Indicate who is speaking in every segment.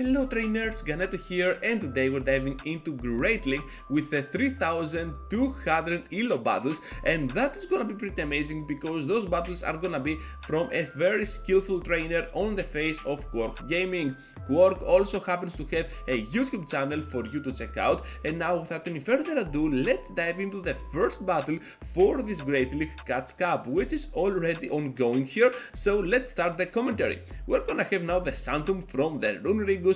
Speaker 1: Hello trainers, Ganeto here, and today we're diving into Great League with the 3200 ELO battles, and that is gonna be pretty amazing because those battles are gonna be from a very skillful trainer on the face of Quark Gaming. Quark also happens to have a YouTube channel for you to check out, and now without any further ado, let's dive into the first battle for this Great League Catch Cup, which is already ongoing here, so let's start the commentary. We're gonna have now the Santum from the Runerigus,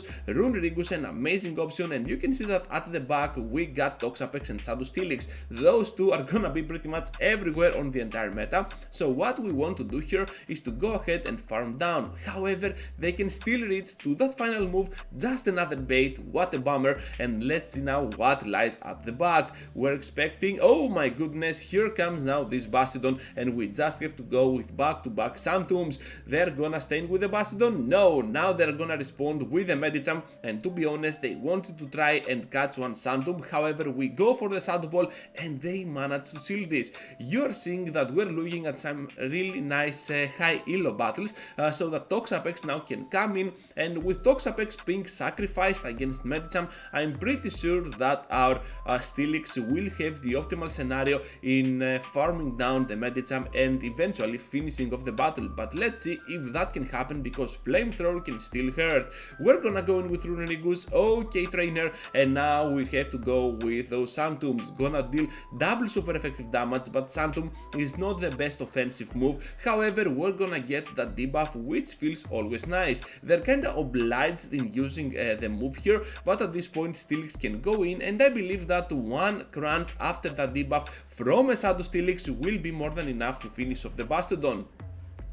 Speaker 1: an amazing option, and you can see that at the back we got Toxapex and Shadow Steelix. Those two are gonna be pretty much everywhere on the entire meta, so what we want to do here is to go ahead and farm down. However, they can still reach to that final move, just another bait, what a bummer, and let's see now what lies at the back. We're expecting, oh my goodness, here comes now this Bastiodon, and we just have to go with back-to-back Santums. They're gonna stay with the Bastiodon? No, now they're gonna respond with the Medicham, and to be honest, they wanted to try and catch one Santum. However, we go for the Shadow Ball and they managed to seal this. You're seeing that we're looking at some really nice high ELO battles, so that Toxapex now can come in, and with Toxapex being sacrificed against Medicham, I'm pretty sure that our Steelix will have the optimal scenario in farming down the Medicham and eventually finishing off the battle. But let's see if that can happen, because Flamethrower can still hurt. We're gonna go in with Runerigus, okay trainer, and now we have to go with those Santums. Gonna deal double super effective damage, but Santum is not the best offensive move. However, we're gonna get that debuff, which feels always nice. They're kinda obliged in using the move here, but at this point Steelix can go in, and I believe that one crunch after that debuff from a Shadow Steelix will be more than enough to finish off the Bastiodon.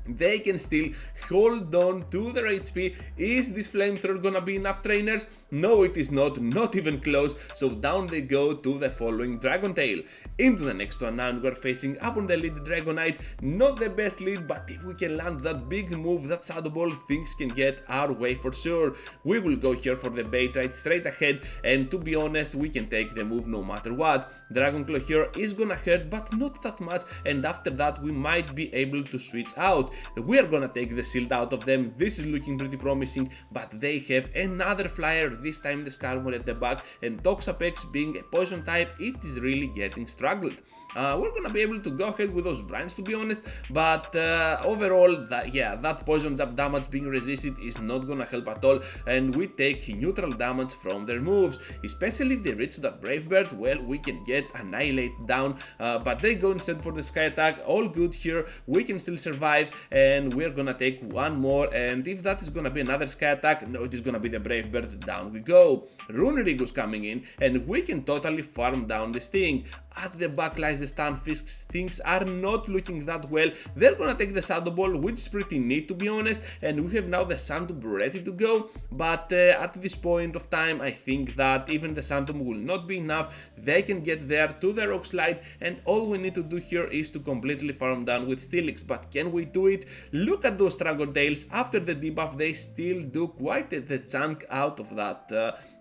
Speaker 1: They can still hold on to their HP. Is this Flamethrower gonna be enough, trainers? No, it is not even close, so down they go to the following Dragon Tail. Into the next one now, and we're facing up on the lead Dragonite. Not the best lead, but if we can land that big move, that Shadow Ball, things can get our way for sure. We will go here for the bait right straight ahead, and to be honest, we can take the move no matter what. Dragon Claw here is gonna hurt, but not that much, and after that we might be able to switch out. We are gonna take the shield out of them. This is looking pretty promising, but they have another flyer, this time the Skarmory at the back, and Toxapex being a poison type, it is really getting struggled. We're gonna be able to go ahead with those brands, to be honest, but overall, that poison jab damage being resisted is not gonna help at all, and we take neutral damage from their moves, especially if they reach that Brave Bird. Well, we can get annihilated down, but they go instead for the Sky Attack. All good here, we can still survive, and we're gonna take one more, and if that is gonna be another Sky Attack, no, it is gonna be the Brave Bird. Down we go. Runerigus coming in, and we can totally farm down this thing. At the back lies the Stunfisk. Things are not looking that well. They're gonna take the Shadow Ball, which is pretty neat, to be honest, and we have now the Santum ready to go, but at this point of time, I think that even the Santum will not be enough. They can get there to the Rock Slide, and all we need to do here is to completely farm down with Steelix. But can we do it? Look at those Dragon Tails. After the debuff, they still do quite the chunk out of that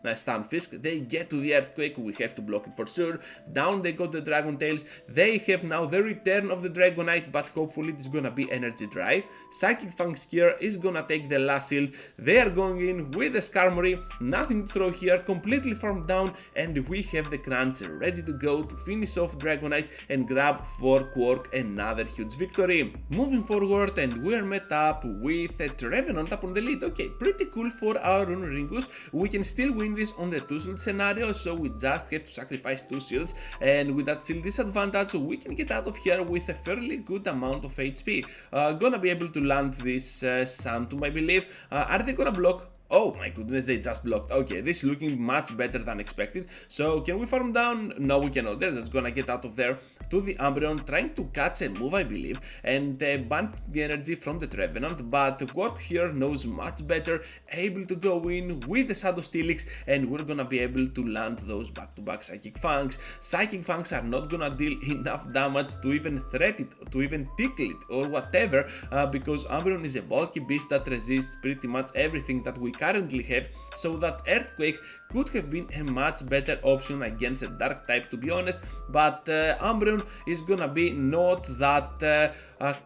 Speaker 1: Stunfisk. They get to the Earthquake, we have to block it for sure. Down they go to the Dragon Tails. They have now the return of the Dragonite, but hopefully it is gonna be Energy Dry. Psychic Fangs here is gonna take the last shield. They are going in with the Skarmory, nothing to throw here, completely farmed down, and we have the Crunch ready to go to finish off Dragonite and grab for Quark another huge victory. Moving forward, and we're met up with a Trevenant up on the lead. Okay, pretty cool for our Runerigus. We can still win this on the 2-shield scenario, so we just have to sacrifice 2 shields, and with that shield disadvantage, we can get out of here with a fairly good amount of HP. Gonna be able to land this Santum, I believe. Are they gonna block? Oh my goodness, they just blocked. Okay, this is looking much better than expected. So can we farm down? No, we cannot. They're just gonna get out of there to the Umbreon, trying to catch a move, I believe, and ban the energy from the Trevenant. But Quark here knows much better, able to go in with the Shadow Steelix, and we're gonna be able to land those back-to-back Psychic Fangs. Psychic Fangs are not gonna deal enough damage to even threat it, to even tickle it, or whatever, because Umbreon is a bulky beast that resists pretty much everything that we currently have, so that Earthquake could have been a much better option against a dark type, to be honest, but Umbreon is gonna be not that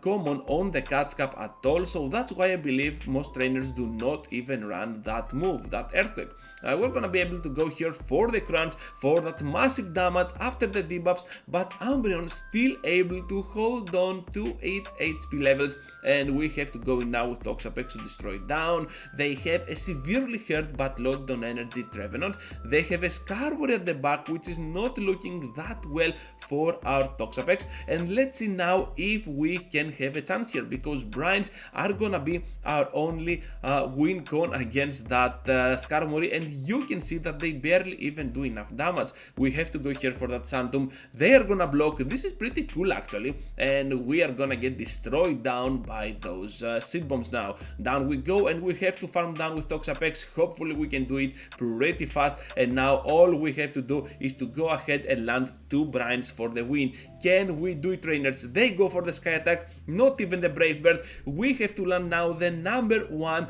Speaker 1: common on the catch cap at all, so that's why I believe most trainers do not even run that move, that Earthquake. We're gonna be able to go here for the crunch, for that massive damage after the debuffs, but Umbreon still able to hold on to its HP levels, and we have to go in now with Toxapex to destroy it down. They have a severely hurt but loaded on energy Trevenant. They have a Skarmory at the back, which is not looking that well for our Toxapex, and let's see now if we can have a chance here, because Brines are gonna be our only win con against that Skarmory, and you can see that they barely even do enough damage. We have to go here for that Santum. They are gonna block. This is pretty cool actually, and we are gonna get destroyed down by those seed bombs now. Down we go, and we have to farm down with Toxapex. Hopefully we can do it pretty fast, and now all we have to do is to go ahead and land 2 Brines for the win. Can we do it, trainers? They go for the Sky Attack, not even the Brave Bird. We have to land now the number 1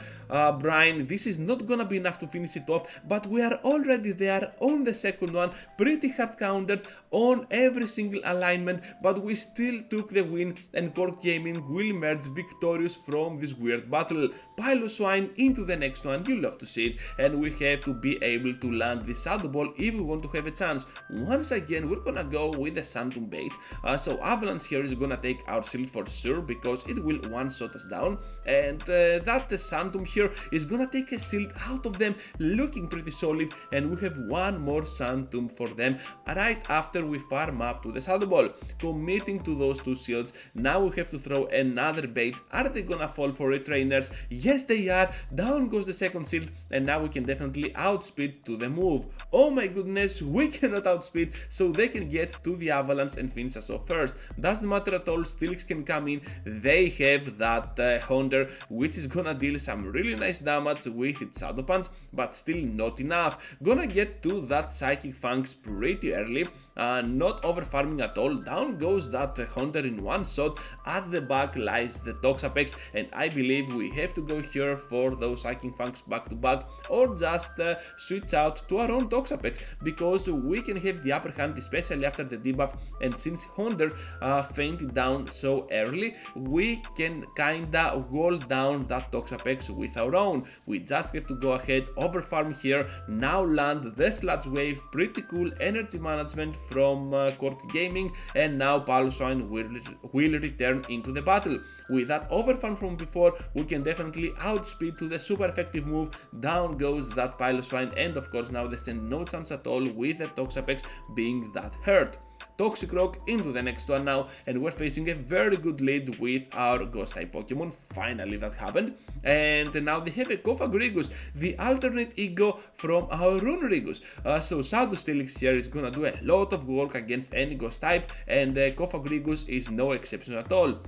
Speaker 1: Brine. This is not gonna be enough to finish it off, but we are already there on the second one, pretty hard countered on every single alignment, but we still took the win, and Cork Gaming will emerge victorious from this weird battle. Piloswine into the next one, you love to see it, and we have to be able to land the Shadow Ball if we want to have a chance. Once again, we're gonna go with the Santum bait, so Avalanche here is gonna take our shield for sure, because it will one-shot us down, and that Santum here is gonna take a shield out of them, looking pretty solid, and we have one more Santum for them right after we farm up to the Shadow Ball, committing to those 2 shields. Now we have to throw another bait. Are they gonna fall for it, trainers? Yes, they are. Down goes the second shield, and now we can definitely outspeed to the move. Oh my goodness, we cannot outspeed, so they can get to the Avalanche and finish us off first. Doesn't matter at all, Steelix can come in. They have that Honda, which is gonna deal some really nice damage with its Shadow Punch, but still not enough. Gonna get to that Psychic Fangs pretty early, not over farming at all. Down goes that Honda in one shot. At the back lies the Toxapex, and I believe we have to go here for those Psychic Fangs back to back, or just switch out to our own Toxapex, because we can have the upper hand, especially after the debuff, and since Honda fainted down so early, we can kinda wall down that Toxapex with our own. We just have to go ahead, over farm here, now land the Sludge Wave, pretty cool energy management from Cork Gaming, and now Piloswine will return into the battle. With that over farm from before, we can definitely outspeed to the super effective move. Down goes that Piloswine, and of course now they stand no chance at all with the Toxapex being that hurt. Toxicroak into the next one now, and we're facing a very good lead with our Ghost type Pokemon. Finally that happened, and now they have a Cofagrigus, the alternate ego from our Runerigus. So Shadow Steelix here is gonna do a lot of work against any Ghost type, and Cofagrigus is no exception at all.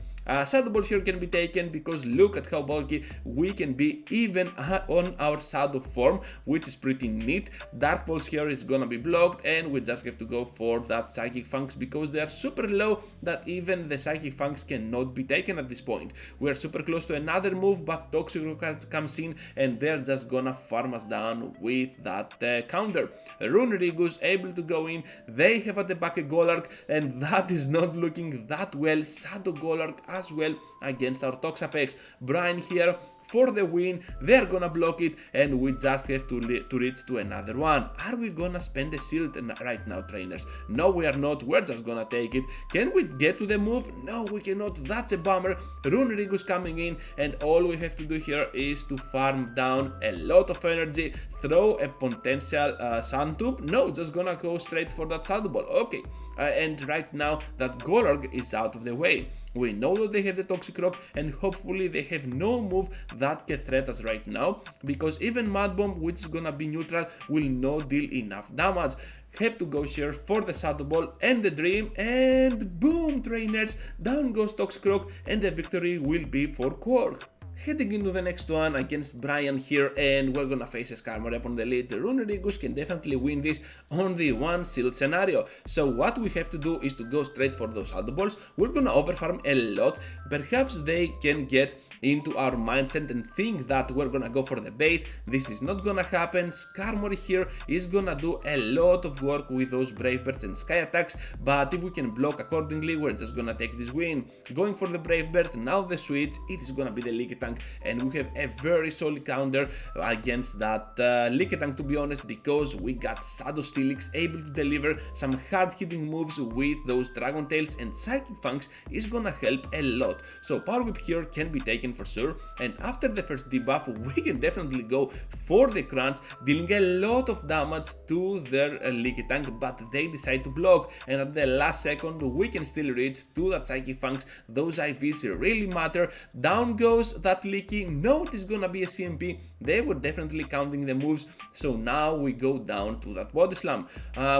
Speaker 1: Shadow Ball here can be taken, because look at how bulky we can be even on our Shadow form, which is pretty neat. Dark Balls here is gonna be blocked, and we just have to go for that Psychic Fangs, because they are super low that even the Psychic Fangs cannot be taken at this point. We are super close to another move, but Toxicroak comes in, and they're just gonna farm us down with that counter. Runerigus able to go in. They have at the back a Golurk, and that is not looking that well. Shadow Golurk as well against our Toxapex. Brine here for the win. They're gonna block it, and we just have to reach to another one. Are we gonna spend a shield right now, trainers? No, we are not. We're just gonna take it. Can we get to the move? No, we cannot. That's a bummer. Runerigus coming in, and all we have to do here is to farm down a lot of energy, throw a potential Sandtube. No, just gonna go straight for that Shadow Ball. Okay, and right now that Golurk is out of the way. We know that they have the Toxicroak, and hopefully they have no move that can threat us right now, because even Mud Bomb, which is gonna be neutral, will not deal enough damage. Have to go here for the Shadow Ball and the Dream, and boom, trainers, down goes Toxicroak, and the victory will be for Quark. Heading into the next one against Brian here, and we're gonna face a Skarmory upon the lead. Runerigus can definitely win this on the one shield scenario. So what we have to do is to go straight for those shadow balls. We're gonna overfarm a lot. Perhaps they can get into our mindset and think that we're gonna go for the bait. This is not gonna happen. Skarmory here is gonna do a lot of work with those Brave Birds and Sky attacks, but if we can block accordingly, we're just gonna take this win. Going for the Brave Bird, now the switch, it is gonna be the Lickitung, and we have a very solid counter against that Lickitung, to be honest, because we got Shadow Steelix able to deliver some hard hitting moves with those Dragon Tails, and Psychic Fangs is gonna help a lot. So Power Whip here can be taken for sure, and after the first debuff we can definitely go for the crunch, dealing a lot of damage to their Lickitung, but they decide to block, and at the last second we can still reach to that Psychic Fangs. Those IVs really matter. Down goes that Licky. No, it is gonna be a CMP. They were definitely counting the moves, so now we go down to that Body Slam.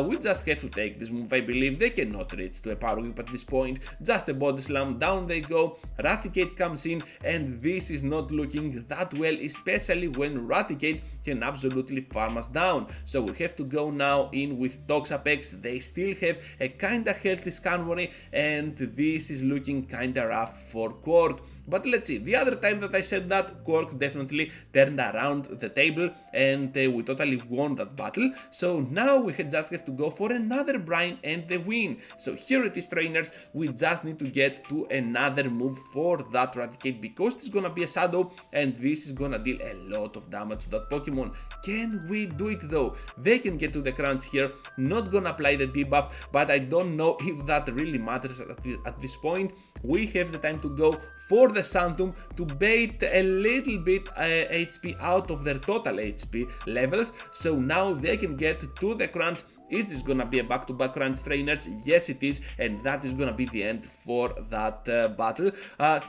Speaker 1: We just have to take this move. I believe they cannot reach to a Power Whip at this point. Just a Body Slam, down they go. Raticate comes in, and this is not looking that well, especially when Raticate can absolutely farm us down. So we have to go now in with Toxapex. They still have a kinda healthy Skarmory, and this is looking kinda rough for Quark. But let's see, the other time that I said that, Quark definitely turned around the table, and we totally won that battle. So now we just have to go for another Brine and the win. So here it is, trainers, we just need to get to another move for that Raticate, because it's gonna be a Shadow, and this is gonna deal a lot of damage to that Pokemon. Can we do it though? They can get to the crunch here, not gonna apply the debuff, but I don't know if that really matters at this point. We have the time to go for the Santum to bait a little bit HP out of their total HP levels, so now they can get to the crunch. Is this gonna be a back-to-back crunch, trainers? Yes, it is, and that is gonna be the end for that battle.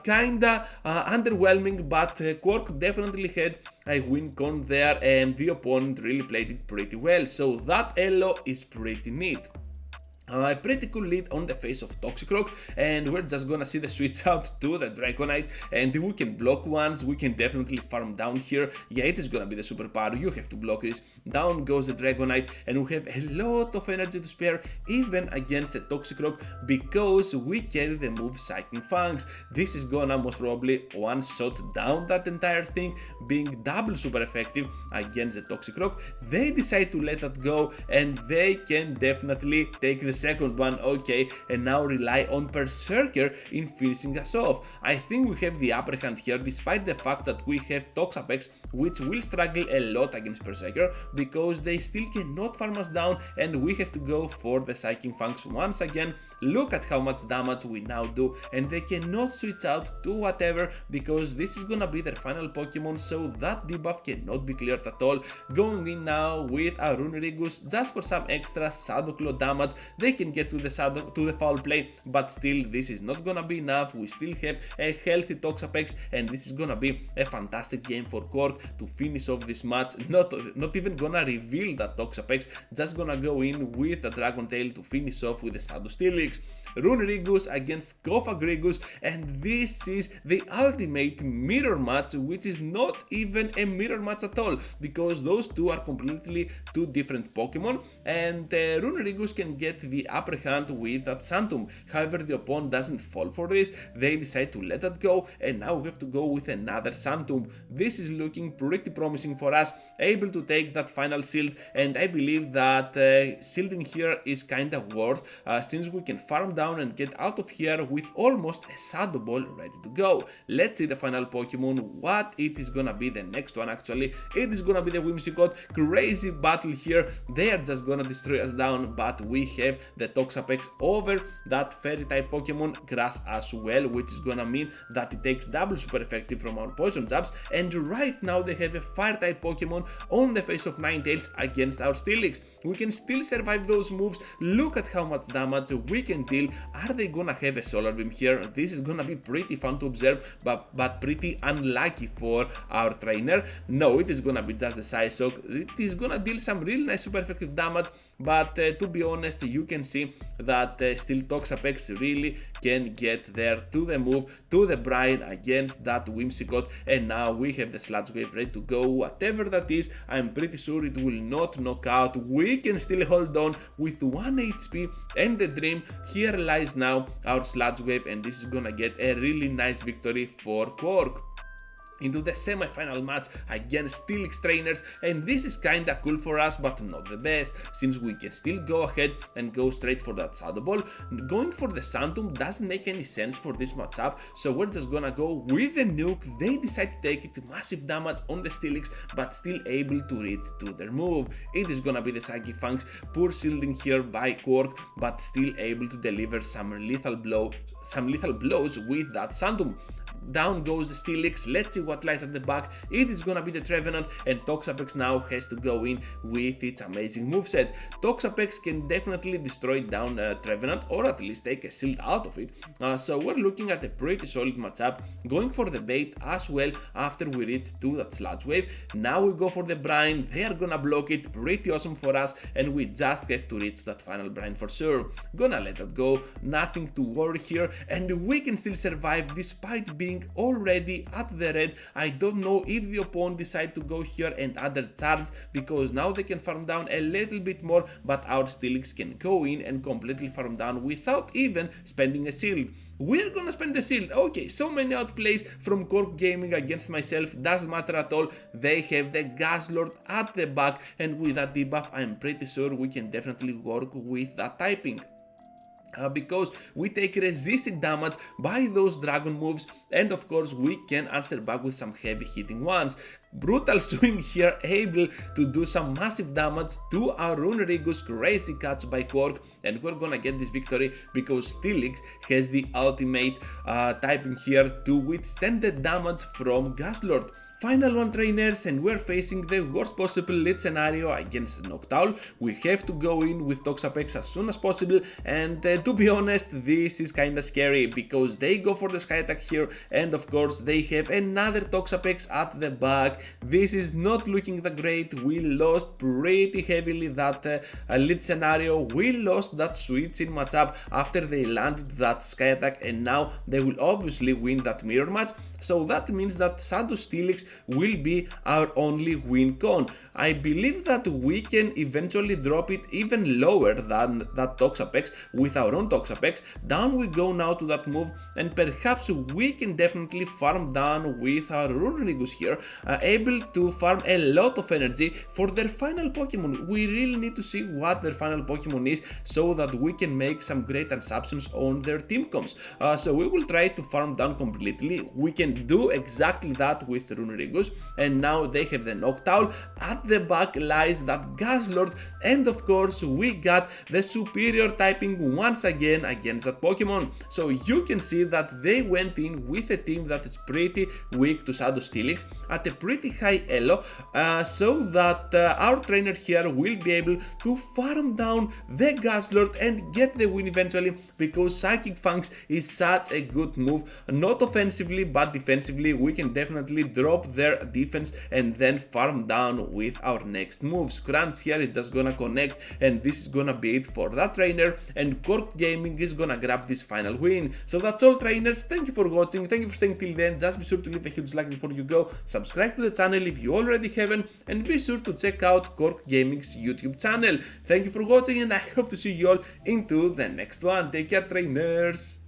Speaker 1: Kinda underwhelming, but Quark definitely had a win con there, and the opponent really played it pretty well, so that ELO is pretty neat. A pretty cool lead on the face of Toxicroak, and we're just gonna see the switch out to the Dragonite, and if we can block once, we can definitely farm down here. Yeah, it is gonna be the superpower, you have to block this. Down goes the Dragonite, and we have a lot of energy to spare even against the Toxicroak, because we carry the move Psychic Fangs. This is gonna most probably one shot down that entire thing, being double super effective against the Toxicroak. They decide to let that go, and they can definitely take the second one, okay, and now rely on Berserker in finishing us off. I think we have the upper hand here, despite the fact that we have Toxapex, which will struggle a lot against Berserker, because they still cannot farm us down, and we have to go for the Psychic Fangs once again. Look at how much damage we now do, and they cannot switch out to whatever, because this is gonna be their final Pokemon, so that debuff cannot be cleared at all. Going in now with a Runerigus just for some extra Shadow Claw damage. They can get to the foul play, but still this is not gonna be enough. We still have a healthy Toxapex, and this is gonna be a fantastic game for Quark to finish off this match. Not even gonna reveal that Toxapex, just gonna go in with the Dragon Tail to finish off with the Shadow Steelix. Runerigus against Cofagrigus, and this is the ultimate mirror match, which is not even a mirror match at all, because those two are completely two different Pokemon, and Runerigus can get the upper hand with that Santum. However, the opponent doesn't fall for this, they decide to let that go, and now we have to go with another Santum. This is looking pretty promising for us, able to take that final shield, and I believe that shielding here is kinda worth, since we can farm down and get out of here with almost a Shadow Ball ready to go. Let's see the final Pokemon, what it is gonna be. The next one, actually, it is gonna be the Whimsicott. Crazy battle here, they are just gonna destroy us down, but we have the Toxapex over that Fairy type Pokemon Grass as well, which is gonna mean that it takes double super effective from our poison jabs, and right now they have a Fire type Pokemon on the face of Ninetales against our Steelix. We can still survive those moves. Look at how much damage we can deal. Are they gonna have a Solar Beam here? This is gonna be pretty fun to observe, but pretty unlucky for our trainer. No, it is gonna be just the Psyshock. It is gonna deal some really nice super effective damage, but to be honest, you can see that still Toxapex really can get there to the move, to the Brine against that Whimsicott, and now we have the Sludge Wave ready to go. Whatever that is, I'm pretty sure it will not knock out. We can still hold on with 1 HP and the Dream. Here lies now our Sludge Wave, and this is gonna get a really nice victory for Quark into the semi-final match against Steelix trainers, and this is kinda cool for us, but not the best, since we can still go ahead and go straight for that Shadow Ball. Going for the Phantom doesn't make any sense for this matchup, so we're just gonna go with the Nuke. They decide to take it, massive damage on the Steelix, but still able to reach to their move. It is gonna be the Psychic Fangs, poor shielding here by Quark, but still able to deliver some lethal blows with that Phantom. Down goes the Steelix. Let's see what lies at the back. It is gonna be the Trevenant, and Toxapex now has to go in with its amazing moveset. Toxapex can definitely destroy down Trevenant, or at least take a shield out of it. So we're looking at a pretty solid matchup, going for the bait as well after we reach to that Sludge Wave. Now we go for the Brine. They are gonna block it, pretty awesome for us, and we just have to reach to that final Brine for sure. Gonna let that go, nothing to worry here, and we can still survive despite being already at the red. I don't know if the opponent decide to go here and add their charge, because now they can farm down a little bit more, but our Steelix can go in and completely farm down without even spending a shield. We're gonna spend the shield. Okay, so many outplays from Cork Gaming against myself, doesn't matter at all. They have the Gas Lord at the back, and with that debuff I'm pretty sure we can definitely work with that typing. Because we take resisted damage by those dragon moves, and of course we can answer back with some heavy hitting ones. Brutal swing here, able to do some massive damage to our Runerigus, crazy catch by Quark, and we're gonna get this victory because Steelix has the ultimate typing here to withstand the damage from Gaslord. Final one, trainers, and we're facing the worst possible lead scenario against Noctowl. We have to go in with Toxapex as soon as possible, and to be honest, this is kinda scary because they go for the Sky Attack here, and of course they have another Toxapex at the back. This is not looking that great. We lost pretty heavily that lead scenario. We lost that switch in matchup after they landed that Sky Attack, and now they will obviously win that mirror match. So that means that Shadow Steelix will be our only win con. I believe that we can eventually drop it even lower than that Toxapex with our own Toxapex. Down we go now to that move, and perhaps we can definitely farm down with our Runerigus here, able to farm a lot of energy for their final Pokemon. We really need to see what their final Pokemon is so that we can make some great assumptions on their team comps. So we will try to farm down completely. We can do exactly that with Runerigus, and now they have the Noctowl. At the back lies that Gaslord, and of course we got the superior typing once again against that Pokemon. So you can see that they went in with a team that is pretty weak to Shadow Steelix at a pretty high ELO, so that our trainer here will be able to farm down the Gaslord and get the win eventually, because Psychic Fangs is such a good move, not offensively but defensively. We can definitely drop their defense and then farm down with our next moves. Crunch here is just gonna connect, and this is gonna be it for that trainer, and Cork Gaming is gonna grab this final win. So that's all, trainers. Thank you for watching, thank you for staying till then. Just be sure to leave a huge like before you go, subscribe to the channel if you already haven't, and be sure to check out Cork Gaming's YouTube channel. Thank you for watching, and I hope to see you all into the next one. Take care, trainers.